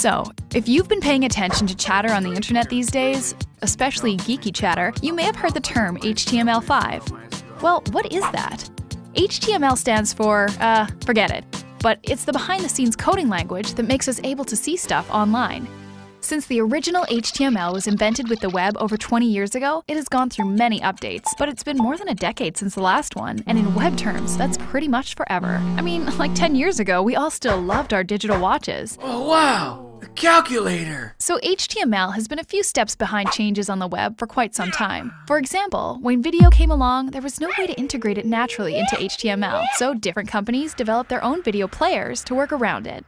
So, if you've been paying attention to chatter on the internet these days, especially geeky chatter, you may have heard the term HTML5. Well, what is that? HTML stands for, forget it. But it's the behind-the-scenes coding language that makes us able to see stuff online. Since the original HTML was invented with the web over 20 years ago, it has gone through many updates, but it's been more than a decade since the last one, and in web terms, that's pretty much forever. I mean, like 10 years ago, we all still loved our digital watches. Oh wow, a calculator! So HTML has been a few steps behind changes on the web for quite some time. For example, when video came along, there was no way to integrate it naturally into HTML, so different companies developed their own video players to work around it.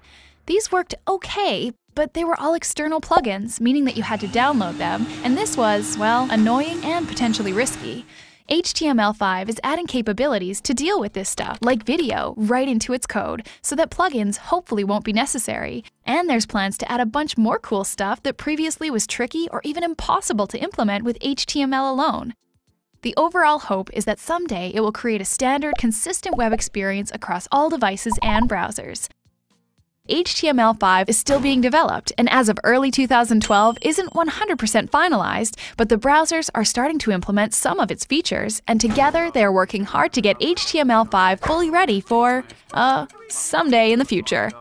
These worked okay, but they were all external plugins, meaning that you had to download them, and this was, well, annoying and potentially risky. HTML5 is adding capabilities to deal with this stuff, like video, right into its code, so that plugins hopefully won't be necessary. And there's plans to add a bunch more cool stuff that previously was tricky or even impossible to implement with HTML alone. The overall hope is that someday it will create a standard, consistent web experience across all devices and browsers. HTML5 is still being developed, and as of early 2012 isn't 100% finalized, but the browsers are starting to implement some of its features, and together they are working hard to get HTML5 fully ready for, someday in the future.